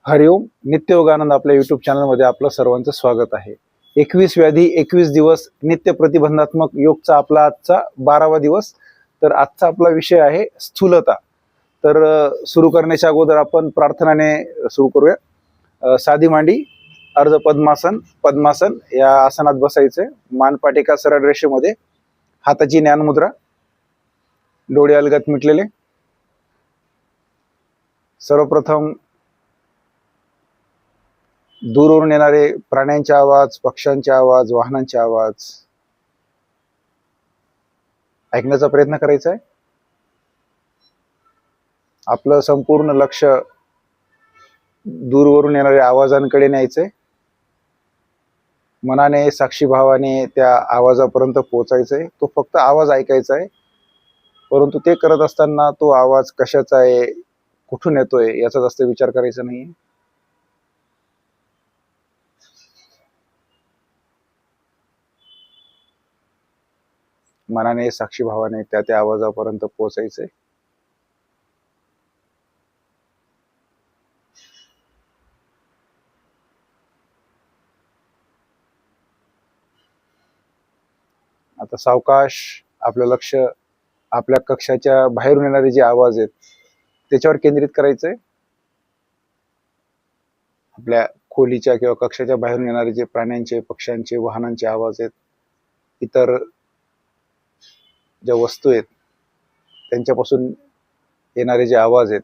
हरिओम. नित्य योगानंद आपल्या युट्यूब चॅनलमध्ये आपलं सर्वांचं स्वागत आहे. 21 व्याधी 21 दिवस नित्य प्रतिबंधात्मक योगचा आपला आजचा 12वा दिवस. तर आजचा आपला विषय आहे स्थूलता. तर सुरू करण्याच्या अगोदर आपण प्रार्थनाने सुरू करूया. साधी मांडी, अर्ध पद्मासन, पद्मासन या आसनात बसायचे. मानपाटिका सरळ रेषेमध्ये, हाताची ज्ञान मुद्रा, डोळे अलगद मिटलेले. सर्वप्रथम दूरवरून येणारे प्राण्यांचे आवाज, पक्ष्यांचे आवाज, वाहनांचे आवाज ऐकण्याचा प्रयत्न करायचा आहे. आपलं संपूर्ण लक्ष दूरवरून येणाऱ्या आवाजांकडे न्यायचंय. मनाने, साक्षीभावाने त्या आवाजापर्यंत पोहोचायचंय. तो फक्त आवाज ऐकायचा आहे, परंतु ते करत असताना तो आवाज कशाचा आहे, कुठून येतोय याचा जास्त विचार करायचा नाही. मनाने, साक्षीभावाने त्या आवाजापर्यंत पोहोचायचे. आता सावकाश आपलं लक्ष आपल्या कक्षाच्या बाहेरून येणारे जे आवाज आहेत त्याच्यावर केंद्रित करायचंय. आपल्या खोलीच्या किंवा कक्षाच्या बाहेरून येणारे जे प्राण्यांचे, पक्ष्यांचे, वाहनांचे आवाज आहेत, इतर ज्या वस्तू आहेत त्यांच्यापासून येणारे जे आवाज आहेत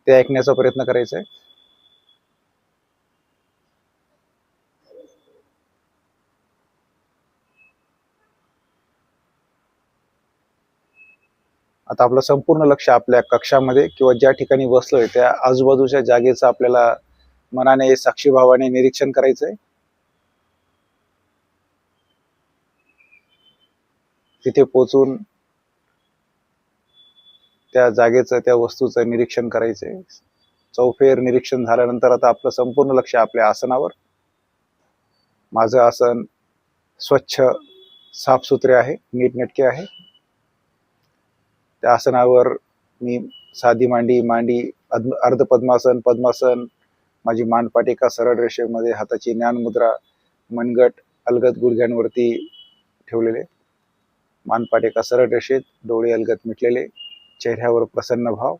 ते ऐकण्याचा प्रयत्न करायचा आहे. आता आपलं संपूर्ण लक्ष आपल्या कक्षामध्ये किंवा ज्या ठिकाणी बसलोय त्या आजूबाजूच्या जागेचं आपल्याला मनाने, साक्षीभावाने निरीक्षण करायचंय. तिथे पोहोचून त्या जागेचं, त्या वस्तूचं निरीक्षण करायचंय. चौफेर निरीक्षण झाल्यानंतर आता आपलं संपूर्ण लक्ष आपल्या आसनावर. माझं आसन स्वच्छ, साफसुथरे आहे, नीटनेटके आहे. त्या आसनावर मी साधी मांडी, मांडी, अर्ध पद्मासन, पद्मासन, माझी मानपाटिका सरळ रेषेमध्ये, हाताची ज्ञान मुद्रा, मनगट अलगद गुडघ्यांवरती ठेवलेले, मानपाटिका सरळ रेषेत, डोळे अलगद मिटलेले, चेहऱ्यावर प्रसन्न भाव.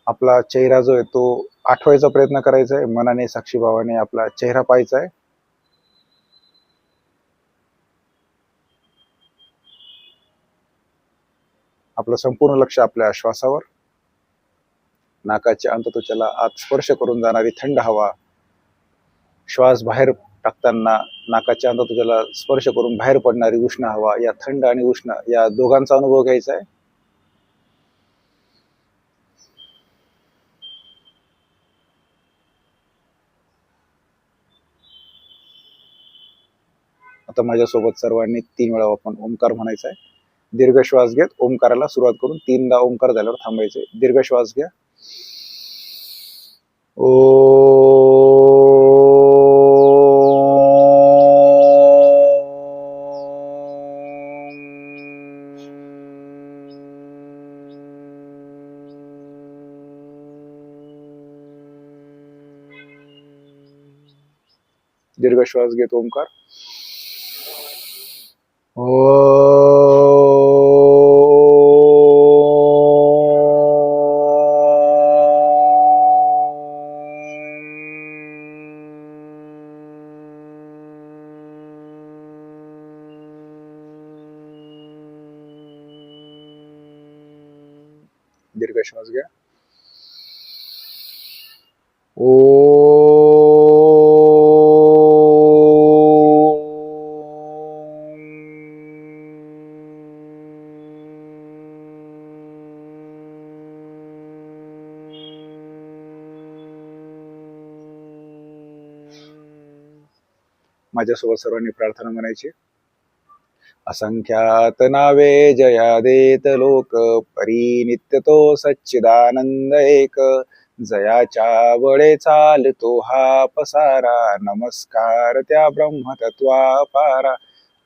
आपला चेहरा जो आहे तो आठवायचा प्रयत्न करायचा आहे. मनाने, साक्षीभावाने आपला चेहरा पाहायचा आहे. आपलं संपूर्ण लक्ष आपल्या श्वासावर. नाकाच्या अंतत्वचाला आत स्पर्श करून जाणारी थंड हवा, श्वास बाहेर टाकताना नाकाच्या अंतत्वचाला स्पर्श करून बाहेर पडणारी उष्ण हवा, या थंड आणि उष्ण या दोघांचा अनुभव घ्यायचा आहे. आता माझ्यासोबत सर्वांनी 3 वेळा आपण ओंकार म्हणायचा आहे. दीर्घ श्वास घेत ओंकाराला सुरुवात करून 3दा ओंकार झाल्यावर थांबायचे. दीर्घ श्वास घ्या. दीर्घ श्वास घेत ओंकार. दीर्घ श्वास घ्या. माझ्यासोबत सर्वांनी प्रार्थना म्हणायची. असंख्यात नावे जया देत लोक, परी नित्य तो सच्चिदानंद एक. जयाच्या बळे चालतो हा पसारा, नमस्कार त्या ब्रह्मतत्वा पारा.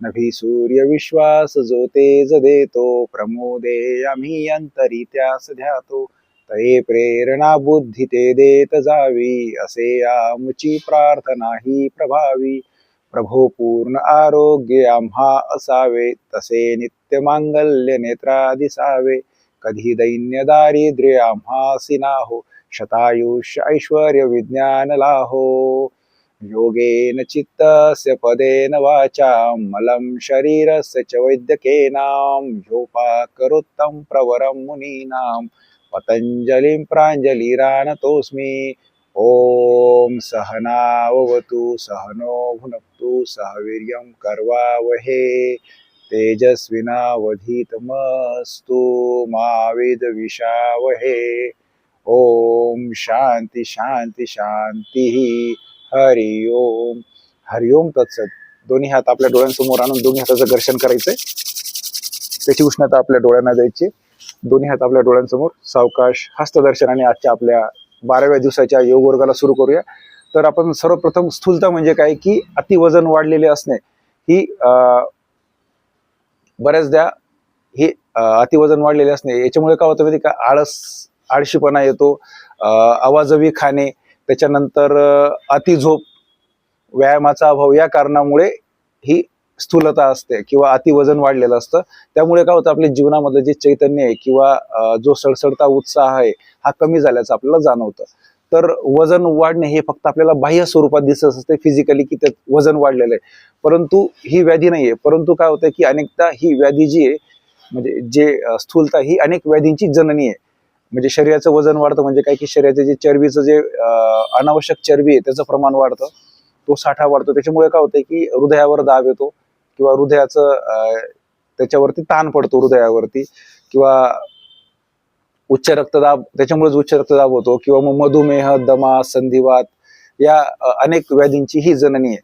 नभी सूर्य विश्वास जो तेज देतो, प्रमोदे आम्ही अंतरी त्यास ध्यातो. तये प्रेरणा बुद्धी ते देत जावी, असे आमची प्रार्थना ही प्रभावी. प्रभो पूर्ण आरोग्य आम्हा असावे, तसे नित्य मांगल्य नेत्रा दिसावे. कधी दैन्य दारिद्र्य आम्हासी नाहो, शतायुष्य ऐश्वर्य विज्ञान लाहो. योगेन चित्तस्य पदेन वाचा मलं शरीरस्य च वैद्यकेनां. ह्योपाकरोत्तं प्रवरं मुनीनां, पतञ्जलिं प्राञ्जलिरानतोऽस्मि. ओम सहनाववतु सहनो भुनक्तु सह वीर्यं कर्वावहे तेजस्विनावधीतमस्तु मा विद्विषावहे. ओम शांती शांती शांती. हरि ओम. हरि ओम तत्सत. दोन्ही हात आपल्या डोळ्यांसमोर आणून दोन्ही हाताचं घर्षण करायचंय. त्याची उष्णता आपल्या डोळ्यांना द्यायची. दोन्ही हात आपल्या डोळ्यांसमोर सावकाश हस्तदर्शनाने आजच्या आपल्या 12व्या दिवसाच्या योग वर्गाला सुरू करूया. तर आपण सर्वप्रथम स्थूलता म्हणजे काय की अतिवजन वाढलेले असणे. ही बऱ्याचदा हे अतिवजन वाढलेले असणे याच्यामुळे काय होतं माहिती का, आळशीपणा येतो, आवाजवी खाणे, त्याच्यानंतर अति झोप, व्यायामाचा अभाव, या कारणामुळे ही स्थूलता असते किंवा अतिवजन वाढलेलं असतं. त्यामुळे काय होतं, आपल्या जीवनामधलं जे चैतन्य आहे किंवा जो सडसडता उत्साह आहे हा कमी झाल्याचं आपल्याला जाणवतं. तर वजन वाढणे हे फक्त आपल्याला बाह्य स्वरूपात दिसत असते फिजिकली की त्यात वजन वाढलेलं आहे, परंतु ही व्याधी नाहीये. परंतु काय होतं की अनेकदा ही व्याधी जी आहे म्हणजे जे स्थूलता ही अनेक व्याधींची जननी आहे. म्हणजे शरीराचं वजन वाढतं म्हणजे काय की शरीराचे जे चरबीचं जे अनावश्यक चरबी आहे त्याचं प्रमाण वाढतं, तो साठा वाढतो. त्याच्यामुळे काय होतं की हृदयावर दाब येतो किंवा हृदयाचं त्याच्यावरती ताण पडतो हृदयावरती, किंवा उच्च रक्तदाब, त्याच्यामुळेच उच्च रक्तदाब होतो, किंवा मग मधुमेह, दमा, संधिवात या अनेक व्याधींची ही जननी आहे.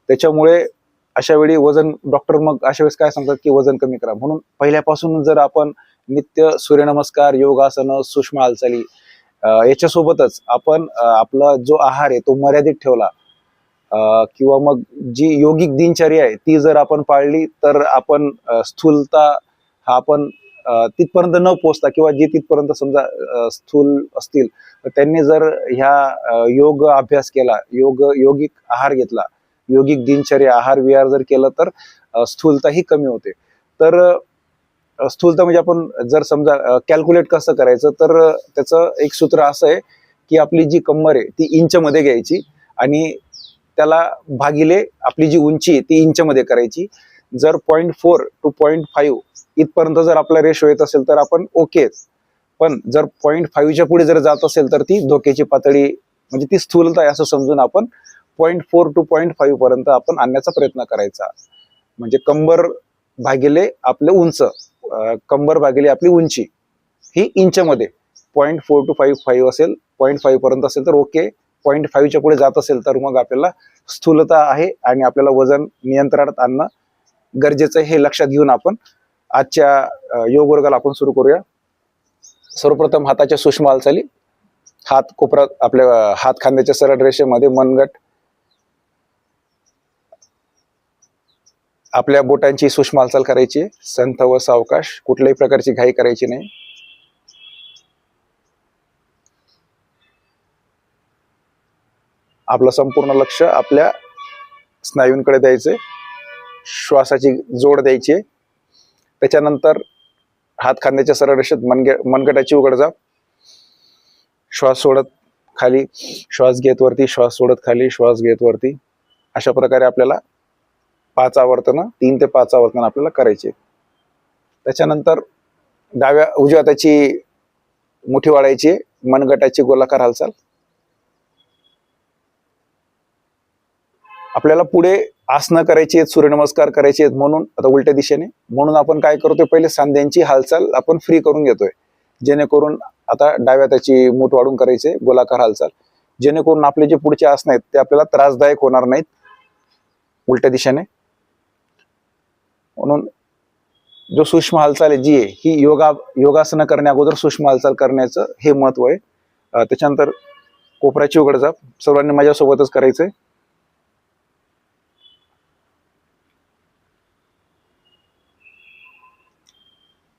त्याच्यामुळे अशा वेळी वजन, डॉक्टर मग अशा वेळेस काय सांगतात की वजन कमी करा. म्हणून पहिल्यापासून जर आपण नित्य सूर्यनमस्कार, योगासनं, सूक्ष्म हालचाली याच्यासोबतच आपण आपला जो आहार आहे तो मर्यादित ठेवला, किंवा मग जी योगिक दिनचर्या आहे ती जर आपण पाळली, तर आपण स्थूलता हा आपण तिथपर्यंत न पोहोचता, किंवा जे तिथपर्यंत समजा स्थूल असतील तर त्यांनी जर ह्या योग अभ्यास केला, योगिक आहार घेतला, योगिक दिनचर्या आहार विहार जर केलं तर स्थूलता ही कमी होते. तर स्थूलता म्हणजे आपण जर समजा कॅल्क्युलेट कसं करायचं, तर त्याचं एक सूत्र असं आहे की आपली जी कंबर आहे ती इंचमध्ये घ्यायची आणि त्याला भागिले आपली जी उंची आहे ती इंचमध्ये करायची. जर 0.4 to 0.5 इथपर्यंत जर आपला रेशो येत असेल तर आपण ओके. पण जर 0.5च्या पुढे जर जात असेल तर ती धोक्याची पातळी, म्हणजे ती स्थूलता आहे असं समजून आपण 0.4 to 0.5 पर्यंत आपण आणण्याचा प्रयत्न करायचा. म्हणजे कंबर भागिले आपले उंच, कंबर भागिले आपली उंची ही इंचमध्ये 0.4 to 0.5 असेल, 0.5 पर्यंत असेल तर ओके. 0.5च्या पुढे जात असेल तर मग आपल्याला स्थूलता आहे आणि आपल्याला वजन नियंत्रणात आणणं गरजेचं आहे. हे लक्षात घेऊन आपण आजच्या योग वर्गाला आपण सुरू करूया. सर्वप्रथम हाताच्या सूक्ष्म हालचाली. हात कोपरात, आपल्या हात खांद्याच्या सरळ रेषेमध्ये, मनगट, आपल्या बोटांची सूक्ष्म हालचाल करायची, संथ व सावकाश, कुठल्याही प्रकारची घाई करायची नाही. आपलं संपूर्ण लक्ष आपल्या स्नायूंकडे द्यायचे, श्वासाची जोड द्यायची. त्याच्यानंतर हात खांद्याच्या सरळ रेषेत मनगटाची उघडझाप, श्वास सोडत खाली, श्वास घेत वरती, श्वास सोडत खाली, श्वास घेत वरती. अशा प्रकारे आपल्याला 5 आवर्तनं, 3 ते 5 आवर्तनं आपल्याला करायचे. त्याच्यानंतर उजव्या हाताची मुठी वाढायची, मनगटाची गोलाकार हालचाल. आपल्याला पुढे आसनं करायची आहेत, सूर्यनमस्कार करायचे आहेत, म्हणून आता उलट्या दिशेने, म्हणून आपण काय करतोय, पहिले सांध्यांची हालचाल आपण फ्री करून घेतोय, जेणेकरून आता डाव्या हाताची मूठ वाढून करायचे, गोलाकार हालचाल, जेणेकरून आपले जे पुढचे आसनं आहेत ते आपल्याला त्रासदायक होणार नाहीत उलट्या दिशेने. म्हणून जो सूक्ष्म हालचाल आहे जी आहे ही योगासनं करण्या अगोदर सूक्ष्म हालचाल करण्याचं हे महत्व आहे. त्याच्यानंतर कोपराची उघडझाप सर्वांनी माझ्यासोबतच करायचंय.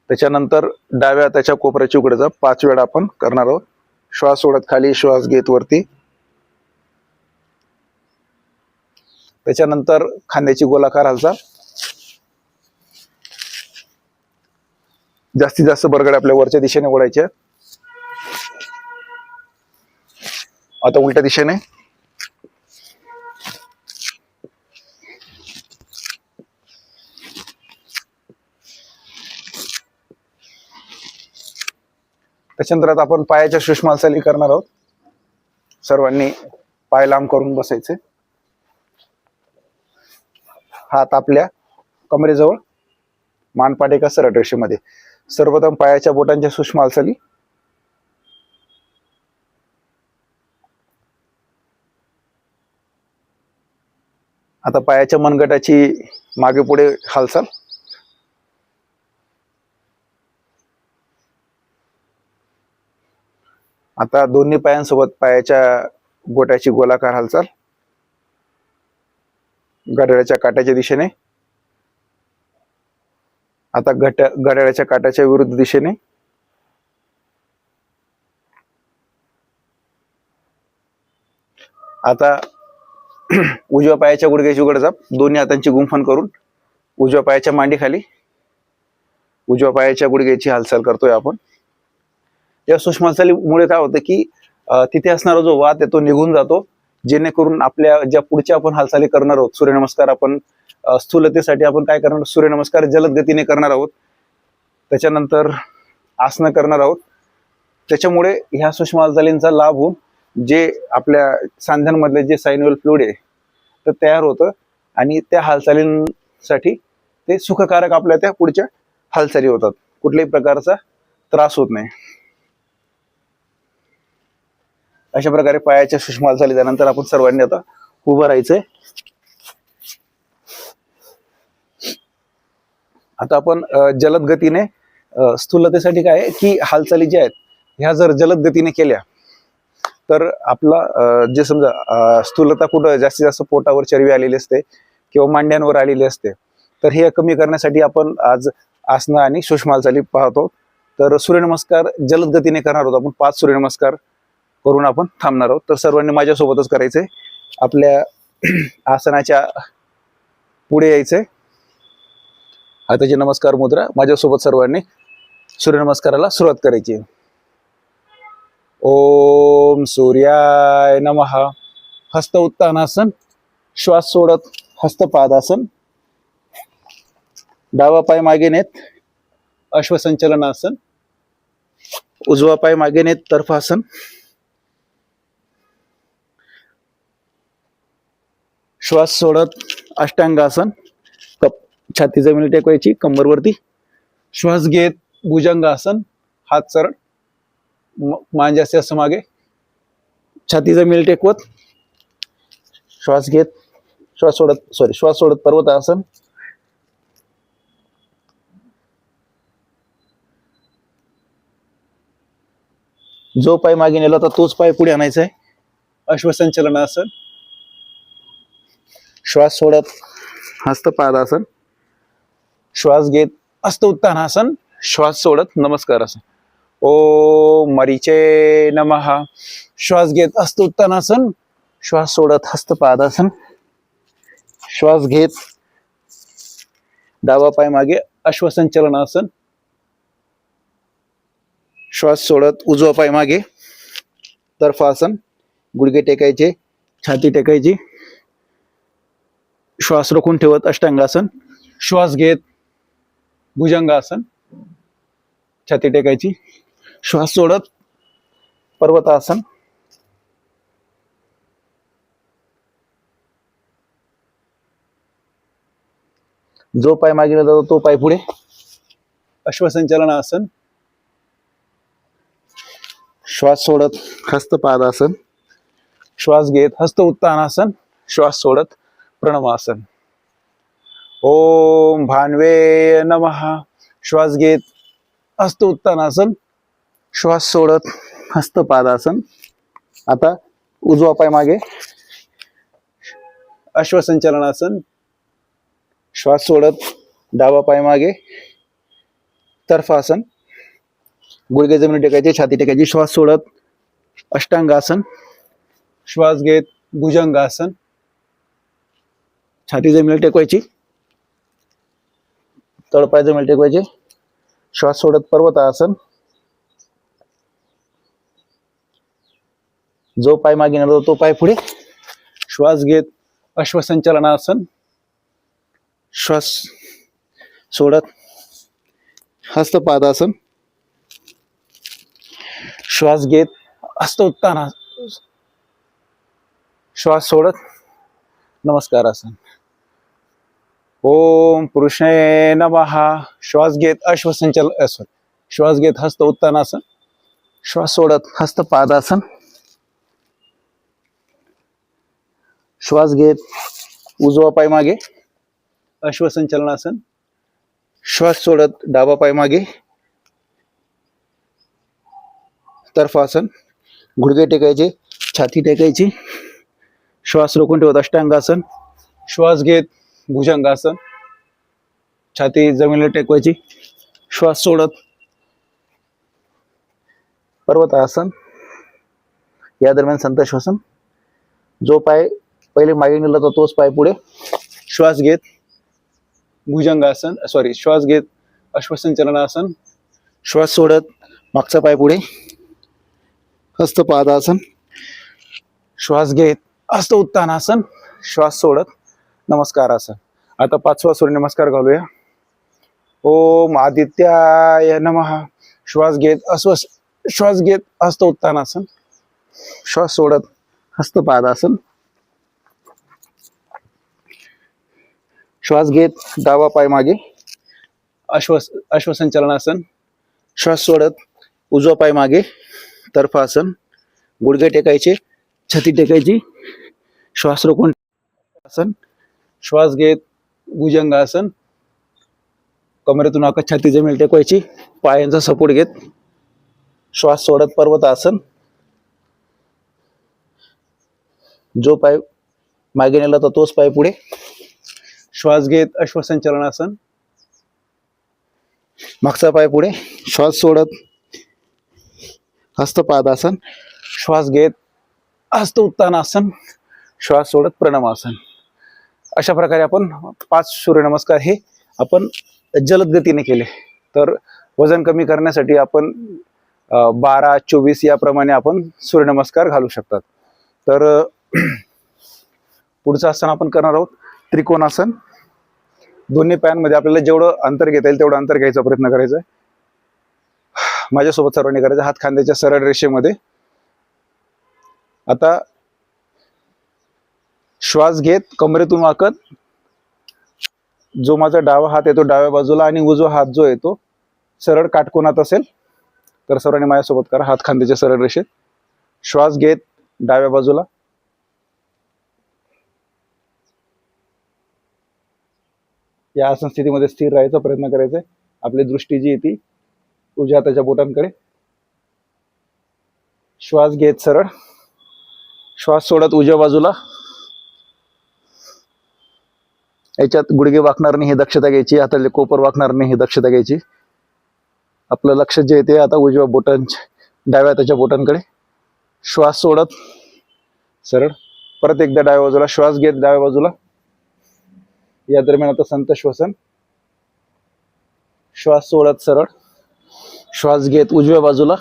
त्याच्यानंतर डाव्या हाताच्या कोपऱ्याची उघडे जाप 5 वेळा आपण करणार आहोत. श्वास सोडत खाली, श्वास घेत वरती. त्याच्यानंतर खांद्याची गोलाकार हालचाल. जास्तीत जास्त बरगड्या आपल्या वरच्या दिशेने ओढायच्या. आता उलट्या दिशेने. त्याच्यानंतर आता आपण पायाच्या सूक्ष्म हालचाली करणार आहोत. सर्वांनी पाय लांब करून बसायचे. हात आपल्या कमरेजवळ, मानपाट एका सरळ रेषेमध्ये. सर्वप्रथम पायाच्या बोटांच्या सूक्ष्म हालचाली. आता पायाच्या मनगटाची मागे पुढे हालचाल. आता दोन्ही पायांसोबत पायाच्या बोटाची गोलाकार हालचाल. घड्याळाच्या काट्याच्या दिशेने. आता घड्याळाच्या काट्याच्या विरुद्ध दिशेने. आता उजव्या पायाच्या गुडघ्याची उघडझाप. दोन्ही हातांची गुंफण करून उजव्या पायाच्या मांडीखाली उजव्या पायाच्या गुडघ्याची हालचाल करतोय आपण. या सूक्ष्म हालचालीमुळे काय होतं की तिथे असणारा जो वात आहे तो निघून जातो, जेणेकरून आपल्या ज्या पुढच्या आपण हालचाली करणार आहोत, सूर्यनमस्कार आपण स्थूलतेसाठी आपण काय करणार, सूर्यनमस्कार जलद गतीने करणार आहोत. त्याच्यानंतर आसनं करणार आहोत. त्याच्यामुळे ह्या सूक्ष्म हालचालींचा लाभ होऊन जे आपल्या सांध्यांमधले जे सायन्युअल फ्लुइड आहे तर तयार होतं आणि त्या हालचालींसाठी ते सुखकारक आपल्या त्या पुढच्या हालचाली होतात. कुठल्याही प्रकारचा त्रास होत नाही. अशा प्रकारे पायाच्या सूक्ष्म हालचाली झाल्यानंतर आपण सर्वांनी आता उभं राहायचंय. आता आपण जलद गतीने स्थूलतेसाठी काय आहे की हालचाली ज्या आहेत ह्या जर जलद गतीने केल्या तर आपला जे समजा स्थूलता कुठं जास्तीत जास्त पोटावर चरबी आलेली असते किंवा मांड्यांवर आलेली असते, तर हे कमी करण्यासाठी आपण आज आसनं आणि सूक्ष्म हालचाली पाहतो. तर सूर्यनमस्कार जलद गतीने करणार आहोत आपण. 5 सूर्यनमस्कार करून आपण थांबणार आहोत. तर सर्वांनी माझ्यासोबतच करायचंय. आपल्या आसनाच्या पुढे यायचंय. हाताची नमस्कार मुद्रा. माझ्यासोबत सर्वांनी सूर्यनमस्काराला सुरुवात करायची. ओम सूर्याय नमः. हस्त उत्तानासन. श्वास सोडत हस्तपादासन. डावा पाय मागे नेत अश्वसंचलनासन. उजवा पाय मागे नेत तर्फासन. श्वास सोडत अष्टांगासन. छाती जमिनी टेकवायची कंबरवरती. श्वास घेत भुजंगासन. हात सरळ, मान जास्तीत जास्त मागे, छाती जमिनी टेकवत. श्वास घेत श्वास सोडत पर्वतासन. जो पाय मागे नेला होता तोच पाय पुढे आणायचा आहे. अश्वसंचलनासन. श्वास सोडत हस्तपादासन. श्वास घेत हस्त उत्तानासन. श्वास सोडत नमस्कारासन. ओम मरीचे नमः. श्वास घेत हस्त उत्तानासन. श्वास सोडत हस्तपादासन. श्वास घेत डावा पाय मागे अश्वसंचलनासन. श्वास सोडत उजवा पाय मागे तर्फासन. गुडघे टेकायचे, छाती टेकायची. श्वास रोखून ठेवत अष्टांगासन. श्वास घेत भुजंगासन. छाती टेकायची. श्वास सोडत पर्वतासन. जो पाय मागे जातो तो पाय पुढे. अश्वसंचलनासन. श्वास सोडत हस्तपादासन. श्वास घेत हस्त उत्तानासन. श्वास सोडत प्रणवासन. ओम भान्वे नमः. श्वास घेत हस्त उत्तानासन. श्वास सोडत हस्तपादासन. आता उजवा पाय मागे अश्वसंचलनासन. श्वास सोडत डावा पाय मागे तर्फासन, गुडघे जमिनी टेकायचे, छाती टेकायची, श्वास सोडत अष्टांगासन, श्वास घेत भुजंगासन, छाती जमिनीला टेकवायची, तळपाय जमिनीला टेकवायचे, श्वास सोडत पर्वतासन, जो पाय मागे नेला तो पाय पुढे, श्वास घेत अश्वसंचालनासन, श्वास सोडत हस्तपादासन, श्वास घेत हस्त उत्तानासन, श्वास सोडत नमस्कारासन. ओम पुरुषाय नमः. श्वास घेत श्वास घेत हस्त उत्तानासन, श्वास सोडत हस्तपादासन, श्वास घेत उजवा पाय मागे अश्वसंचालनासन, श्वास सोडत डावा पाय मागे तर्फासन, गुडघे टेकायचे, छाती टेकायची, श्वास रोखून ठेवत अष्टांगासन, श्वास घेत भुजंगासन, छाती जमिनीला टेकवायची, श्वास सोडत पर्वतासन. या दरम्यान संत श्वसन. जो पाय पहिले मागे नेला तर तोच पाय पुढे, श्वास घेत भुजंगासन श्वास घेत अश्वसंचालनासन, श्वास सोडत मागचा पाय पुढे हस्तपादासन, श्वास घेत हस्त उत्तानासन, श्वास सोडत नमस्कारासन. आता 5वा सूर्यनमस्कार घालूया. ओम आदित्याय नमः. श्वास घेत हस्त उत्तानासन, श्वास सोडत हस्तपादासन, श्वास घेत डावा पाय मागे अश्वसंचालनासन, श्वास सोडत उजवा पाय मागे तर्फासन, गुडघे टेकायचे, छाती टेकायची, श्वास रोखून आसन, श्वास घेत भुजंगासन, कमरेतून आकाश छाती जमीन टेकवायची, पायांचा सपोर्ट घेत श्वास सोडत पर्वतासन. जो पाय मागे नेला तर तोच पाय पुढे, श्वास घेत अश्वसंचालनासन, मागचा पाय पुढे, श्वास सोडत हस्तपादासन, श्वास घेत हस्त उत्तानासन, श्वास सोडत प्रणमासन. अशा प्रकारे आपण 5 सूर्यनमस्कार हे आपण जलद गतीने केले. तर वजन कमी करण्यासाठी आपण 12, 24 याप्रमाणे आपण सूर्यनमस्कार घालू शकतात. तर पुढचं आसन आपण करणार आहोत त्रिकोणासन. दोन्ही पायांमध्ये आपल्याला जेवढं अंतर घेता येईल तेवढं अंतर घ्यायचा प्रयत्न करायचा आहे. माझ्यासोबत सर्वांनी करायचं. हात खांद्याच्या सरळ रेषेमध्ये. आता श्वास घेत कमरेतून वाकत जो माझा डावा हात येतो डाव्या बाजूला आणि उजवा हात जो येतो सरळ काटकोनात असेल तर सर्वांनी माझ्यासोबत करा. हात खांद्याच्या सरळ रेषेत. श्वास घेत डाव्या बाजूला, या आसन स्थितीमध्ये स्थिर राहायचा प्रयत्न करायचा आहे. आपली दृष्टी जी येते उजव्या हाताच्या बोटांकडे. श्वास घेत सरळ, श्वास सोडत उजव्या बाजूला. याच्यात गुडघे वाकणार नाही हे दक्षता घ्यायची, हातातले कोपर वाकणार नाही हे दक्षता घ्यायची. आपलं लक्ष जे येते आता उजव्या डाव्या हाताच्या बोटांकडे. श्वास सोडत सरळ, परत एकदा डाव्या बाजूला. श्वास घेत डाव्या बाजूला. या दरम्यान आता संत श्वसन. श्वास सोडत सरळ, श्वास घेत उजव्या बाजूला,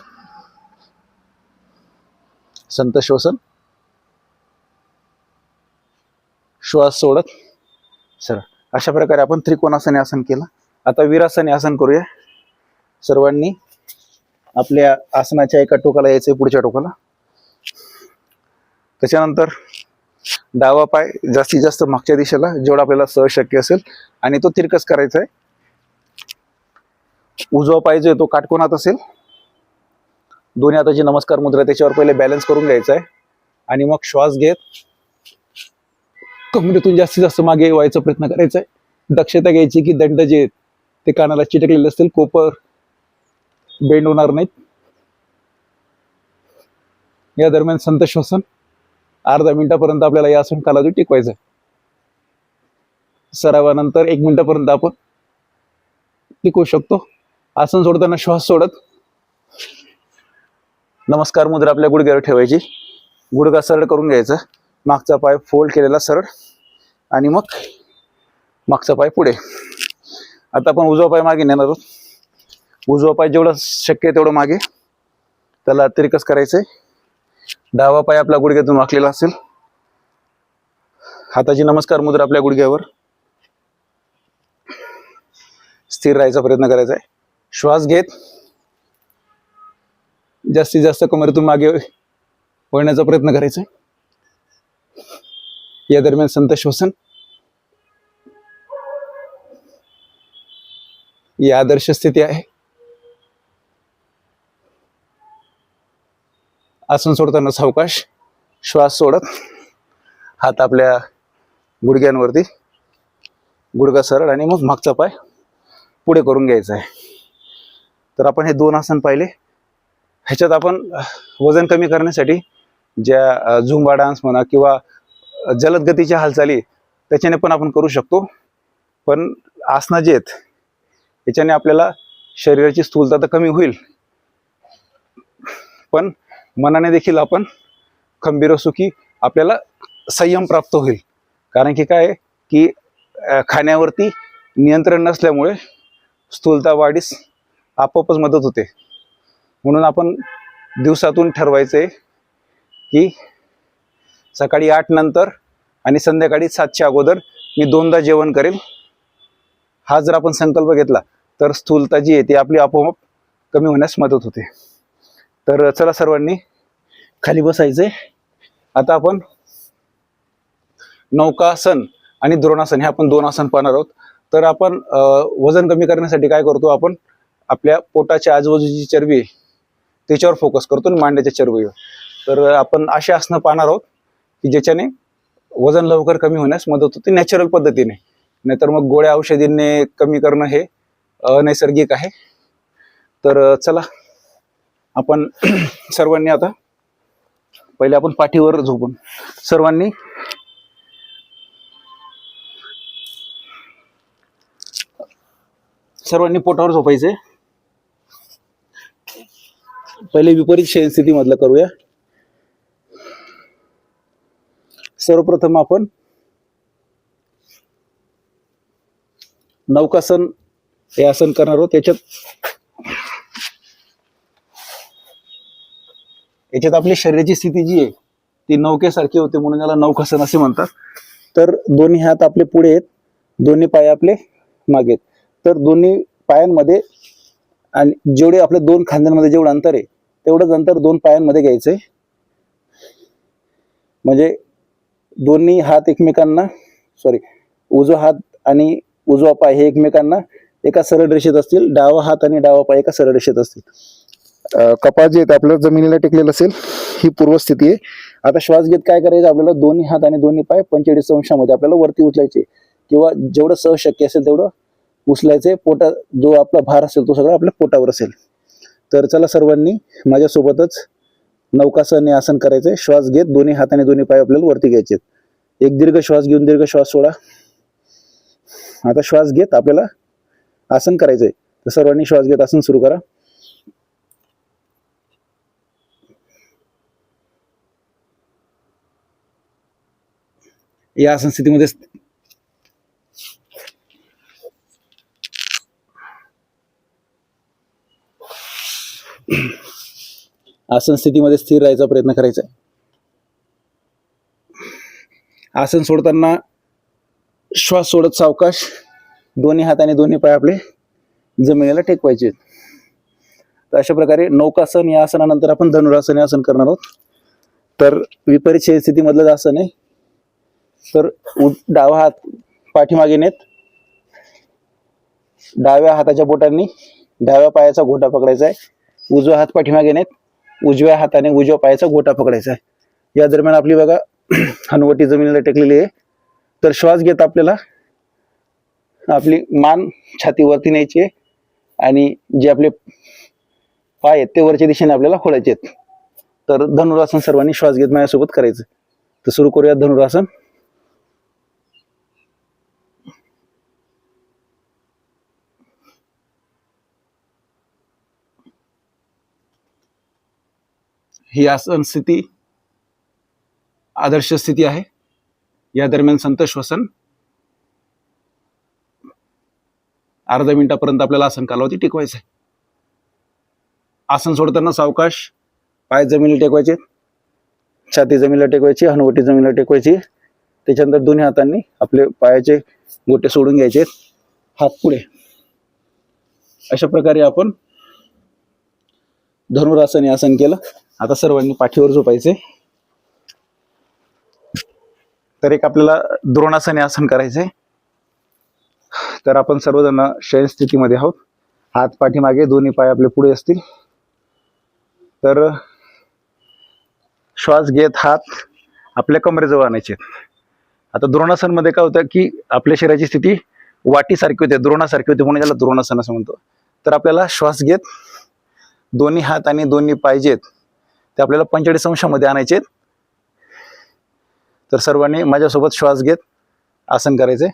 संत श्वसन. श्वास सोडत सरळ. अशा प्रकारे आपण त्रिकोणासन आसन केलं. आता वीरासन आसन करूया. सर्वांनी आपल्या आसनाच्या एका टोकाला यायचंय, पुढच्या टोकाला. त्याच्यानंतर डावा पाय जास्तीत जास्त मागच्या दिशेला जेवढा आपल्याला सहज शक्य असेल आणि तो तिरकस करायचा आहे. उजवा पाय जो आहे तो काटकोनात असेल. दोन्ही हाताची नमस्कार मुद्रा त्याच्यावर पहिले बॅलन्स करून घ्यायचा आहे आणि मग श्वास घेत कमरेतून जास्तीत जास्त मागे व्हायचा प्रयत्न करायचा आहे. दक्षता घ्यायची की दंड जे आहेत ते कानाला चिटकलेले असतील, कोपर बेंड होणार नाहीत. या दरम्यान संत श्वसन. अर्धा मिनिटापर्यंत आपल्याला या आसन कालावधी टिकवायचा आहे. सरावानंतर 1 मिनिटापर्यंत आपण टिकवू शकतो. आसन सोडताना श्वास सोडत नमस्कार मुद्रा आपल्या गुडघ्यावर ठेवायची. गुडघा सरळ करून घ्यायचा, मागचा पाय फोल्ड केलेला सरळ आणि मग मागचा पाय पुढे. आता आपण उजवा पाय मागे नेणार आहोत. उजवा पाय जेवढं शक्य आहे तेवढं मागे, त्याला तिरकस करायचंय. डावा पाय आपला गुडघ्यातून वाकलेला असेल. हाताची नमस्कार मुद्रा आपल्या गुडघ्यावर. स्थिर राहायचा प्रयत्न करायचा आहे. श्वास घेत जास्तीत जास्त कमरेतून मागे वळण्याचा प्रयत्न करायचा आहे. या दरम्यान संत श्वसन. ही आदर्श स्थिती आहे. आसन सोडताना सावकाश श्वास सोडत हात आपल्या गुडघ्यांवरती, गुडघा सरळ आणि मग मागचा पाय पुढे करून घ्यायचा आहे. तर आपण हे 2 आसन पाहिले. ह्याच्यात आपण वजन कमी करण्यासाठी ज्या झुंबा डान्स म्हणा किंवा जलद गतीच्या हालचाली त्याच्याने पण आपण करू शकतो. पण आसनं जे आहेत याच्याने आपल्याला शरीराची स्थूलता तर कमी होईल, पण मनाने देखील आपण खंबीर असू, की आपल्याला संयम प्राप्त होईल. कारण की काय की खाण्यावरती नियंत्रण नसल्यामुळे स्थूलता वाढीस आपोआपच मदत होते. म्हणून आपण दिवसातून ठरवायचे की सकाळी 8 नंतर आणि संध्याकाळी 7च्या अगोदर मी 2दा जेवण करेल. हा जर आपण संकल्प घेतला तर स्थूलता जी आहे ती आपली आपोआप कमी होण्यास मदत होते. तर चला सर्वांनी खाली बसायचे. आता आपण नौकासन आणि द्रोणासन हे आपण 2 आसन पाहणार आहोत. तर आपण वजन कमी करण्यासाठी काय करतो, आपण आपल्या पोटाच्या आजूबाजूची चरबी त्याच्यावर फोकस करतो आणि मांड्याच्या चरबीवर. तर आपण असे आसनं पाहणार आहोत की ज्याच्याने वजन लवकर कमी होण्यास मदत होते नॅचरल पद्धतीने. नाहीतर मग गोळ्या औषधींनी कमी करणं हे अनैसर्गिक आहे. तर चला आपण सर्वांनी आता पहिले आपण पाठीवर झोपून सर्वांनी पोटावर झोपायचे. पहिले विपरीत शयन स्थिती मधलं करूया. सर्वप्रथम आपण नौकासन हे आसन करणार आहोत. याच्यात आपली शरीराची स्थिती जी आहे ती नौकेसारखी होते, म्हणून याला नौकासन असे म्हणतात. तर दोन्ही हात आपले पुढे आहेत, दोन्ही पाय आपले मागे आहेत. तर दोन्ही पायांमध्ये आणि जेवढे आपल्या 2 खांद्यांमध्ये जेवढं अंतर आहे तेवढंच अंतर 2 पायांमध्ये घ्यायचंय. म्हणजे दोन्ही हात एकमेकांना उजवा हात आणि उजवा पाय हे एकमेकांना एका सरळ रेषेत असतील. डावा हात आणि डावा पाय एका सरळ रेषेत असतील. कपाळ जे आहे आपलं जमिनीला टेकलेलं असेल, ही पूर्व स्थिती आहे. आता श्वास घेत काय करायचं, आपल्याला दोन्ही हात आणि दोन्ही पाय 45 अंशामध्ये आपल्याला वरती उचलायचे किंवा जेवढं सहज शक्य असेल तेवढं उचलायचे. पोटा जो आपला भार असेल तो सगळा आपल्या पोटावर असेल. तर चला सर्वांनी माझ्यासोबतच नौकासन आसन करायचंय. श्वास घेत दोन्ही हात आणि दोन्ही पाय आपल्याला वरती घ्यायचे. एक दीर्घ श्वास घेऊन दीर्घ श्वास सोडा. आता श्वास घेत आपल्याला आसन करायचंय. तर सर्वांनी श्वास घेत आसन सुरू करा. या आसन स्थितीमध्ये स्थिर राहायचा प्रयत्न करायचा. आसन सोडताना श्वास सोडत सावकाश दोन्ही हात आणि दोन्ही पाय आपले जमिनीला टेकवायचे. तर अशा प्रकारे नौकासन या आसनानंतर आपण धनुरासन आसन करणार आहोत. तर विपरीत शयन स्थितीमधलं आसन आहे. तर डावा हात पाठीमागे नेत डाव्या हाताच्या बोटांनी डाव्या पायाचा घोटा पकडायचा आहे. उजवा हात पाठीमागे नेत उजव्या हाताने उजव्या पायाचा घोटा पकडायचा आहे. या दरम्यान आपली बघा हनुवटी जमिनीला टेकलेली आहे. तर श्वास घेत आपल्याला आपली मान छातीवरती न्यायची आहे आणि जे आपले पाय आहेत ते वरच्या दिशेने आपल्याला खोलायचे आहेत. तर धनुरासन सर्वांनी श्वास घेत माझ्यासोबत करायचं. तर सुरू करूया धनुरासन. ही आसन स्थिती आदर्श स्थिती आहे. या दरम्यान संत श्वसन अर्धा मिनिटापर्यंत आपल्याला आसन कालावधी टिकवायचा आहे. आसन सोडताना सावकाश पाय जमिनीला टेकवायचे, छाती जमिनीला टेकवायची, हनुवटी जमिनीला टेकवायची. त्याच्यानंतर दोन्ही हातांनी आपले पायाचे गोटे सोडून घ्यायचे, हात पुढे. अशा प्रकारे आपण धनुरासन हे आसन केलं. आता सर्वांनी पाठीवर झोपायचे. तर एक आपल्याला द्रोणासन हे आसन करायचंय. तर आपण सर्वजण शयन स्थितीमध्ये आहोत. हात पाठीमागे, दोन्ही पाय आपले पुढे असतील. तर श्वास घेत हात आपल्या कमरेजवळ आणायचे. आता द्रोणासन मध्ये काय होतं की आपल्या शरीराची स्थिती वाटीसारखी होते, द्रोणासारखी होते, म्हणून याला द्रोणासन असं म्हणतो. तर आपल्याला श्वास घेत दोन्ही हात आणि दोन्ही पाय जे आहेत ते आपल्याला 45 अंशामध्ये आणायचे. तर सर्वांनी माझ्यासोबत श्वास घेत आसन करायचे.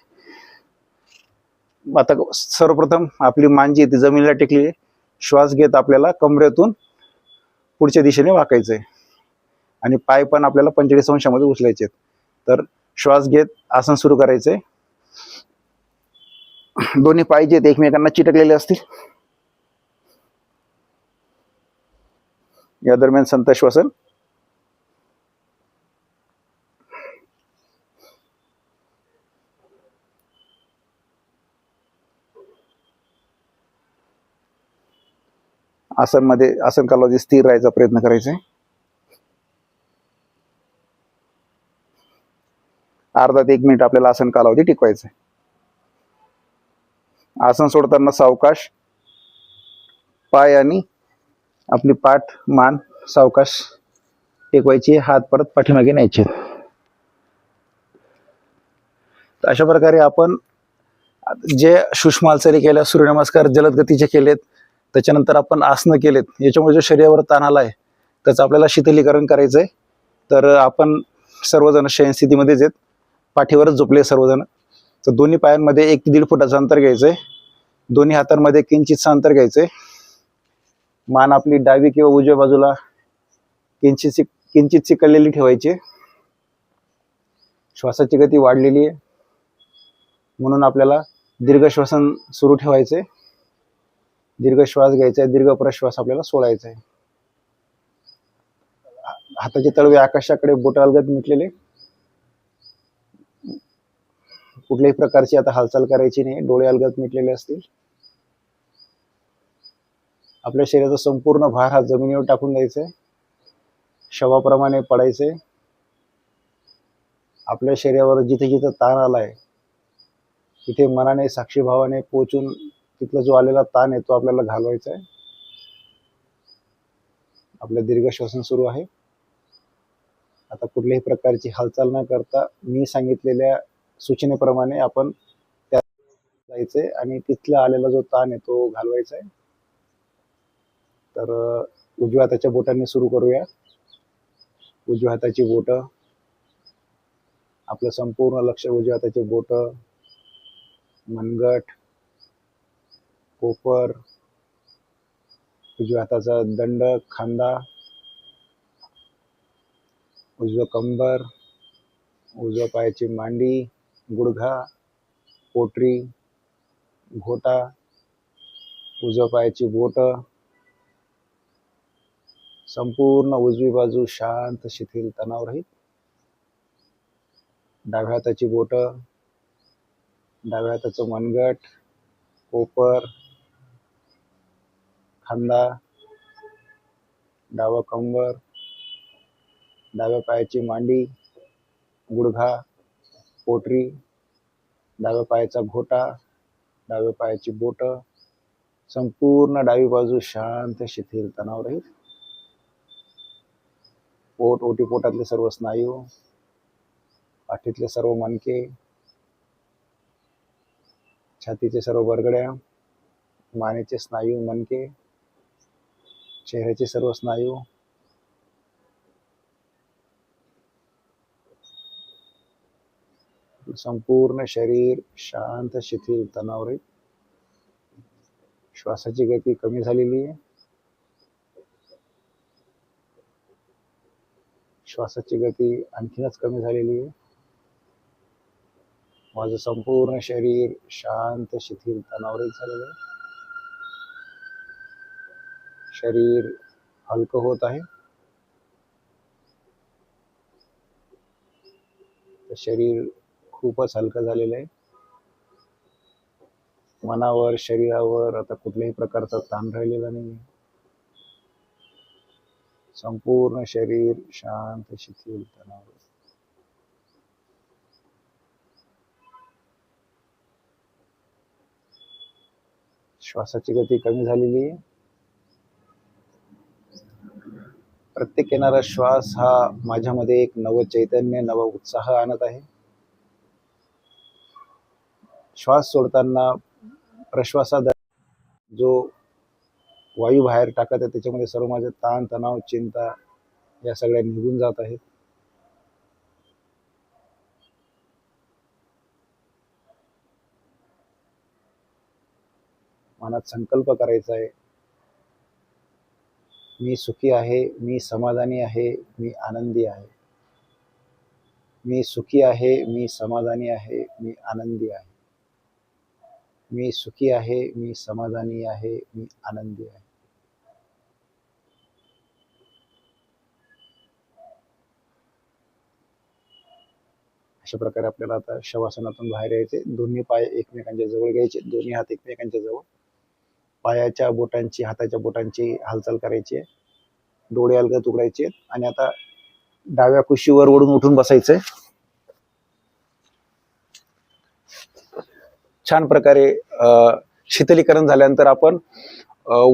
आता सर्वप्रथम आपली मान जी ती जमिनीला टेकली आहे. श्वास घेत आपल्याला कमरेतून पुढच्या दिशेने वाकायचंय आणि पाय पण आपल्याला 45 अंशामध्ये उचलायचे. तर श्वास घेत आसन सुरू करायचंय. दोन्ही पाय जे एकमेकांना चिटकलेले असतील. या दरम्यान संत श्वसन. आसन मध्ये आसन कालावधी स्थिर राहायचा प्रयत्न करायचा. अर्धा ते 1 मिनिट आपल्याला आसन कालावधी टिकवायचा. आसन सोडताना सावकाश पाय आणि आपली पाठ मान सावकाश टेकवायची, हात परत पाठीमागे न्यायचे. अशा प्रकारे आपण जे सूक्ष्म हालचाली केल्या, सूर्यनमस्कार जलद गतीचे केलेत, त्याच्यानंतर आपण आसनं केलेत, याच्यामुळे जो शरीरावर ताण आलाय त्याचं आपल्याला शीतलीकरण करायचंय. तर आपण सर्वजण शयन स्थितीमध्येच आहेत, पाठीवरच झोपले सर्वजण. तर दोन्ही पायांमध्ये 1 ते 1.5 फुटाचं अंतर घ्यायचंय. दोन्ही हातांमध्ये किंचितचं अंतर घ्यायचंय. मान आपली डावी किंवा उजव्या बाजूला किंचित चिकटलेली ठेवायची. श्वासाची गती वाढलेली आहे म्हणून आपल्याला दीर्घ श्वसन सुरू ठेवायचे. दीर्घ श्वास घ्यायचा आहे, दीर्घ प्रश्वास आपल्याला सोडायचा आहे. हाताचे तळवे आकाशाकडे, बोट अलगद मिटलेले. कुठल्याही प्रकारची आता हालचाल करायची नाही, डोळे अलगद मिटलेले असतील. आपल्या शरीराचा संपूर्ण भार हा जमिनीवर टाकून द्यायचा आहे. शवाप्रमाणे पडायचे. आपल्या शरीरावर जिथे जिथे ताण आलाय तिथे मनाने साक्षीभावाने पोचून तिथला जो आलेला ताण आहे तो आपल्याला घालवायचा आहे. आपलं दीर्घ श्वसन सुरू आहे. आता कुठल्याही प्रकारची हालचाल न करता मी सांगितलेल्या सूचनेप्रमाणे आपण त्यात जायचंय आणि तिथला आलेला जो ताण आहे तो घालवायचा आहे. तर उजव्या हाताच्या बोटांनी सुरू करूया. उजव्या हाताची बोट, आपलं संपूर्ण लक्ष उजव्या हाताची बोट, मनगट, कोपर, उजव्या हाताचा दंड, खांदा, उजवं कंबर, उजव्या पायाची मांडी, गुडघा, पोटरी, घोटा, उजव्या पायाची बोट, संपूर्ण उजवी बाजू शांत, शिथिल, तणावरहित. डाव्या हाताची बोट, डाव्या हाताचं मनगट, कोपर, खांदा, डावा कंबर, डाव्या पायाची मांडी, गुडघा, पोटरी, डाव्या पायाचा घोटा, डाव्या पायाची बोट, संपूर्ण डावी बाजू शांत, शिथिल, तणावरहित. पोट, ओटीपोटातले सर्व स्नायू, पाठीतले सर्व मणके, छातीचे सर्व बरगड्या, मानेचे स्नायू, मणके, चेहऱ्याचे सर्व स्नायू, संपूर्ण शरीर शांत, शिथिल, तणावरहित. श्वासाची गती कमी झालेली आहे. श्वासाची गती आणखीनच कमी झालेली आहे. माझं संपूर्ण शरीर शांत शिथिल तणावरहित झालेलं आहे. शरीर हलकं होत आहे. शरीर खूपच हलकं झालेलं आहे. मनावर शरीरावर आता कुठल्याही प्रकारचा ताण राहिलेला नाही. संपूर्ण शरीर शांत शिथिल तणावर. श्वासाची गती कमी झालेली आहे. प्रत्येक येणारा श्वास हा माझ्यामध्ये एक नव चैतन्य नवा उत्साह आणत आहे. श्वास सोडताना प्रश्वासात जो वायू बाहेर टाकत आहे त्याच्यामध्ये सर्व माझे ताण तणाव चिंता या सगळ्या निघून जात आहेत. मनात संकल्प करायचा आहे, मी सुखी आहे, मी समाधानी आहे, मी आनंदी आहे. मी सुखी आहे, मी समाधानी आहे, मी आनंदी आहे. मी सुखी आहे, मी समाधानी आहे, मी आनंदी आहे. अशा प्रकारे आपल्याला आता शवासनातून बाहेर यायचे. दोन्ही पाय एकमेकांच्या जवळ घ्यायचे, दोन्ही हात एकमेकांच्या जवळ. पायाच्या बोटांची हाताच्या बोटांची हालचाल करायची आहे. डोळे अलगद उघडायचे आणि आता डाव्या कुशीवर ओढून उठून बसायचंय. छान प्रकारे शीतलीकरण झाल्यानंतर आपण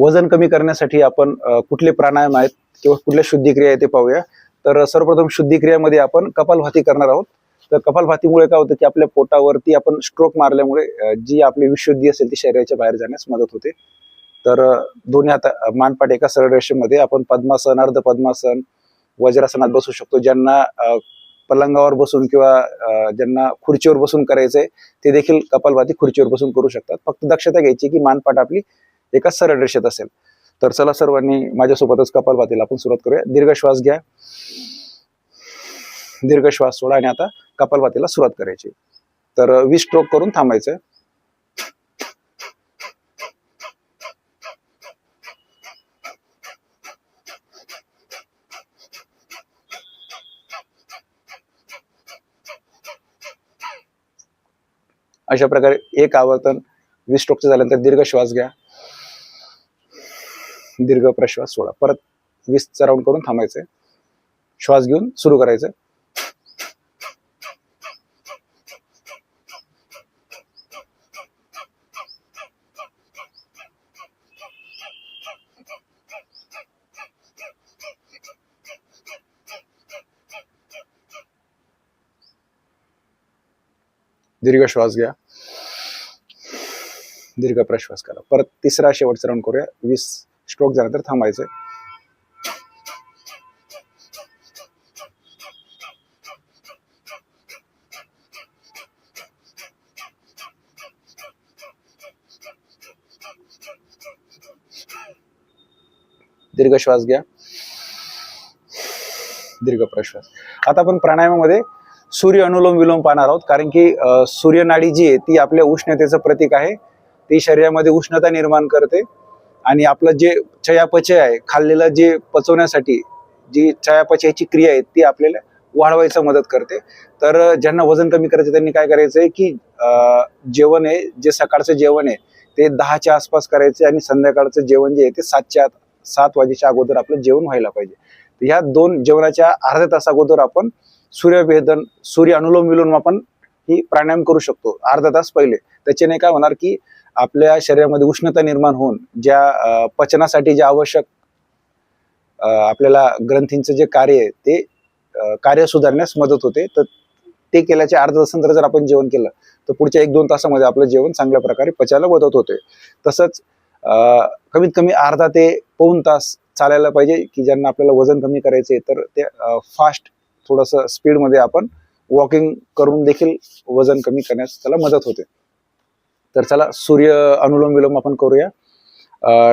वजन कमी करण्यासाठी आपण कुठले प्राणायाम आहेत किंवा कुठल्या शुद्धिक्रिया आहे ते पाहूया. तर सर्वप्रथम शुद्धिक्रियामध्ये आपण कपालभाती करणार आहोत. तर कपालभातीमुळे काय होतं की आपल्या पोटावरती आपण स्ट्रोक मारल्यामुळे जी आपली विशुद्धी असेल ती शरीराच्या बाहेर जाण्यास मदत होते. तर दोन्ही हात मानपाट एका सरळ रेषेमध्ये आपण पद्मासन अर्ध पद्मासन वज्रासनात बसू शकतो. ज्यांना पलंगावर बसून किंवा ज्यांना खुर्चीवर बसून करायचंय ते देखील कपालभाती खुर्चीवर बसून करू शकतात. फक्त दक्षता घ्यायची की मानपाट आपली एका सरळ रेषेत असेल. तर चला सर्वांनी माझ्यासोबतच कपालभातीला आपण सुरुवात करूया. दीर्घ श्वास घ्या, दीर्घ श्वास सोडा आणि आता कपालभातीला सुरुवात करायची. तर 20 स्ट्रोक करून थांबायचं. अशा प्रकारे एक आवर्तन 20 स्ट्रोकचं झाल्यानंतर दीर्घ श्वास घ्या, दीर्घ प्रश्वास सोडा. परत 20चा राऊंड करून थांबायचंय. श्वास घेऊन सुरू करायचं. दीर्घ श्वास घ्या, दीर्घ प्रश्वास करा. परत तिसरा शेवटचा राऊंड करूया. 20 स्ट्रोक झाल्यानंतर थांबायचं. दीर्घ श्वास घ्या, दीर्घ प्रश्वास. आता आपण प्राणायामामध्ये सूर्य अनुलोम विलोम पाहणार आहोत. कारण की सूर्यनाडी जी आहे ती आपल्या उष्णतेचं प्रतीक आहे. ती शरीरामध्ये उष्णता निर्माण करते आणि आपलं जे चयापचय आहे, खाल्लेलं जे पचवण्यासाठी जी चयापचयाची क्रिया आहे ती आपल्याला वाढवायला मदत करते. तर ज्यांना वजन कमी करायचं त्यांनी काय करायचंय की जेवण आहे जे सकाळचं जेवण आहे ते 10च्या आसपास करायचे आणि संध्याकाळचं जेवण जे आहे ते 7 वाजेच्या अगोदर आपलं जेवण व्हायला पाहिजे. ह्या 2 जेवणाच्या अर्ध्या तास अगोदर आपण सूर्यभेदन सूर्य अनुलोम विलोम आपण ही प्राणायाम करू शकतो अर्धा तास पहिले. त्याच्याने काय होणार की आपल्या शरीरामध्ये उष्णता निर्माण होऊन ज्या पचनासाठी जे आवश्यक आपल्याला ग्रंथींचं जे कार्य आहे ते कार्य सुधारण्यास मदत होते. तर ते केल्याच्या अर्धा तासानंतर जर आपण जेवण केलं तर पुढच्या 1-2 तासामध्ये आपलं जेवण चांगल्या प्रकारे पचायला मदत होते. तसंच कमीत कमी अर्धा ते पाऊण तास चालायला पाहिजे की ज्यांना आपल्याला वजन कमी करायचे तर ते फास्ट थोडंसं स्पीडमध्ये आपण वॉकिंग करून देखील वजन कमी करण्यास त्याला मदत होते. तर चला सूर्य अनुलोम विलोम आपण करूया.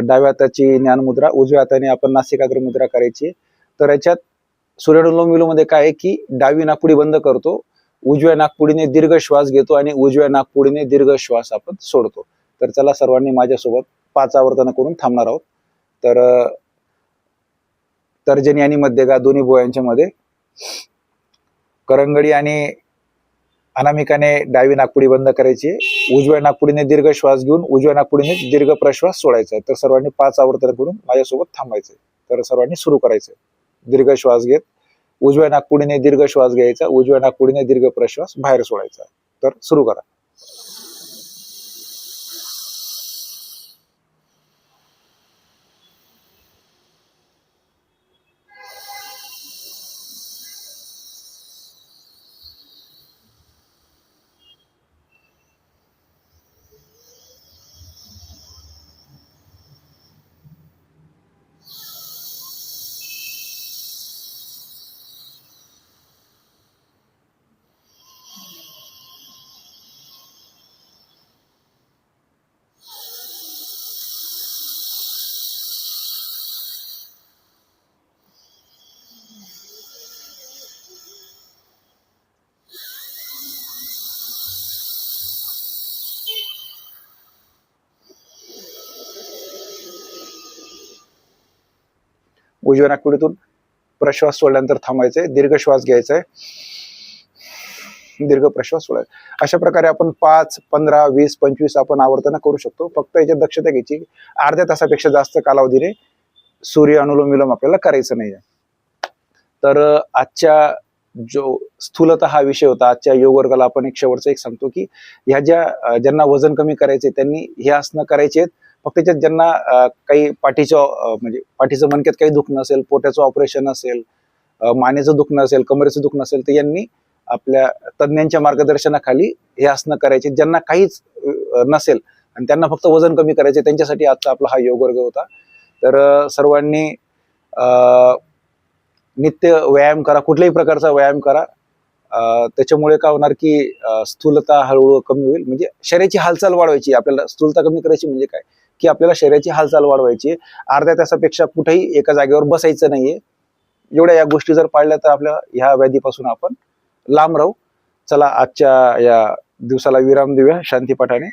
डाव्या हाताची ज्ञान मुद्रा, उजव्या हाताने आपण नासिकाग्र मुद्रा करायची. तर याच्यात सूर्यानुलोम विलोममध्ये काय आहे की डावी नाकपुडी बंद करतो, उजव्या नाकपुडीने दीर्घ श्वास घेतो आणि उजव्या नाकपुडीने दीर्घ श्वास आपण सोडतो. तर चला सर्वांनी माझ्यासोबत 5 आवर्तन करून थांबणार आहोत. तर तर्जनी आणि मध्यगा दोन्ही भुवयांच्या मध्ये करंगडी आणि अनामिकाने डावी नाकपुडी बंद करायची, उजव्या नाकपुडीने दीर्घ श्वास घेऊन उजव्या नाकपुडीने दीर्घ प्रश्वास सोडायचा आहे. तर सर्वांनी 5 आवर्तन करून माझ्यासोबत थांबायचंय. तर सर्वांनी सुरू करायचंय. दीर्घ श्वास घेत उजव्या नाकपुडीने दीर्घ श्वास घ्यायचा, उजव्या नाकपुडीने दीर्घ प्रश्वास बाहेर सोडायचा. तर सुरू करा. उजव्या नाकपुडीतून प्रश्वास सोडल्यानंतर थांबायचंय, दीर्घ श्वास घ्यायचा आहे, दीर्घ प्रश्वास सोडायचा. अशा प्रकारे आपण 5, 15, 20, 25 आपण आवर्तन करू शकतो. फक्त याच्यात दक्षता घ्यायची, अर्ध्या तासापेक्षा जास्त कालावधीने सूर्य अनुलोम विलोम आपल्याला करायचं नाहीये. तर आजच्या जो स्थूलता हा विषय होता. आजच्या योग वर्गाला आपण एक शेवटचं एक सांगतो की ह्या ज्यांना वजन कमी करायचे त्यांनी हे आसनं करायचे आहेत. फक्त त्याच्यात ज्यांना काही पाठीचं म्हणजे पाठीचं मणक्यात काही दुखणं असेल, पोटाचं ऑपरेशन असेल, मानेचं दुखणं असेल, कमरेचं दुखणं असेल, तर यांनी आपल्या तज्ञांच्या मार्गदर्शनाखाली हे आसनं करायचे. ज्यांना काहीच नसेल आणि त्यांना फक्त वजन कमी करायचे त्यांच्यासाठी आजचा आपला हा योग वर्ग होता. तर सर्वांनी नित्य व्यायाम करा, कुठल्याही प्रकारचा व्यायाम करा. त्याच्यामुळे काय होणार की स्थूलता हळूहळू कमी होईल. म्हणजे शरीराची हालचाल वाढवायची. आपल्याला स्थूलता कमी करायची म्हणजे काय की आपल्याला शरीराची हालचाल वाढवायची. अर्ध्या तासापेक्षा कुठेही एका जागेवर बसायचं नाहीये. एवढ्या या गोष्टी जर पाळल्या तर आपल्या ह्या व्याधीपासून आपण लांब राहू. चला आजच्या या दिवसाला विराम देऊया शांतीपाठाने.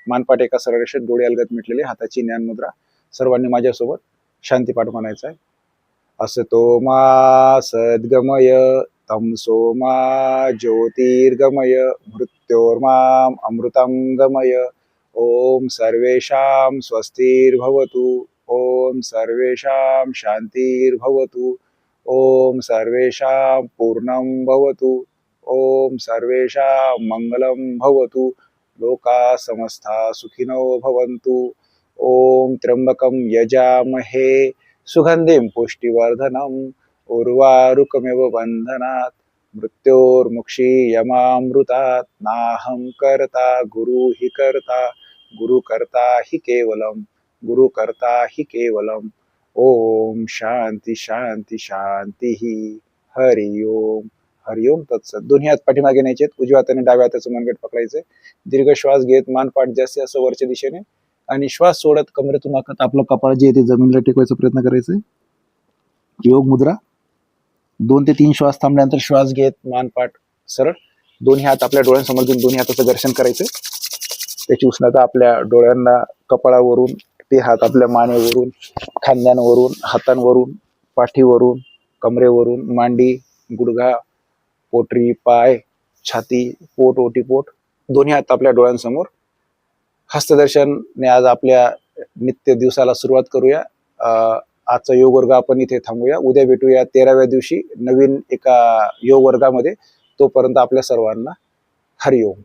मानपाठ एका सरळ रेषेत, डोळे अलगद मिटलेले, हाताची ज्ञान मुद्रा. सर्वांनी माझ्यासोबत शांतीपाठ म्हणायचा आहे. असतो मा सद्गमय तमसो मा ज्योतिर्गमय मृत्योर्माम अमृतं गमय. ओम सर्वेषां स्वस्तिर्भवतु. ओम सर्वेषां शांतिर्भवतु. ओम सर्वेषां पूर्णं भवतु. ओम सर्वेषां मंगलं भवतु. लोका समस्ता सुखिनो भवन्तु. ओम त्र्यंबकं यजामहे सुगंधिं पुष्टिवर्धनम् उर्वारुकमिव बंधनात् मृत्योर्मुक्षीयमामृतात्. नाहं कर्ता गुरु हि कर्ता, गुरु कर्ता हि केवलम, गुरु कर्ता हि केवलम. ओम शांती शांती शांती. हरि ओम. हरि ओम तत्सत. दोन्ही हात पाठीमागे न्यायचे, उजव्या हाताने डाव्या हाताचं मनगट पकडायचंय. दीर्घ श्वास घेत मानपाठ जास्तीत जास्त वरच्या दिशेने आणि श्वास सोडत कमरेतून आखत आपलं कपाळ जे आहे ते जमिनीला टेकवायचा प्रयत्न करायचा. योग मुद्रा. 2 ते 3 श्वास थांबल्यानंतर श्वास घेत मानपाठ सरळ, दोन्ही हात आपल्या डोळ्यांसमोर घेऊन दोन्ही हाताचं दर्शन करायचं. त्याची उष्णता आपल्या डोळ्यांना, कपाळावरून, ते हात आपल्या मानेवरून, खांद्यांवरून, हातांवरून, पाठीवरून, कमरेवरून, मांडी, गुडघा, पोटरी, पाय, छाती, पोट, ओटीपोट, दोन्ही हात आपल्या डोळ्यांसमोर. हस्तदर्शनने आज आपल्या नित्य दिवसाला सुरुवात करूया. आजचा योग वर्ग आपण इथे थांबूया. उद्या भेटूया 13व्या दिवशी नवीन एका योग वर्गामध्ये. तोपर्यंत आपल्या सर्वांना हरिओम.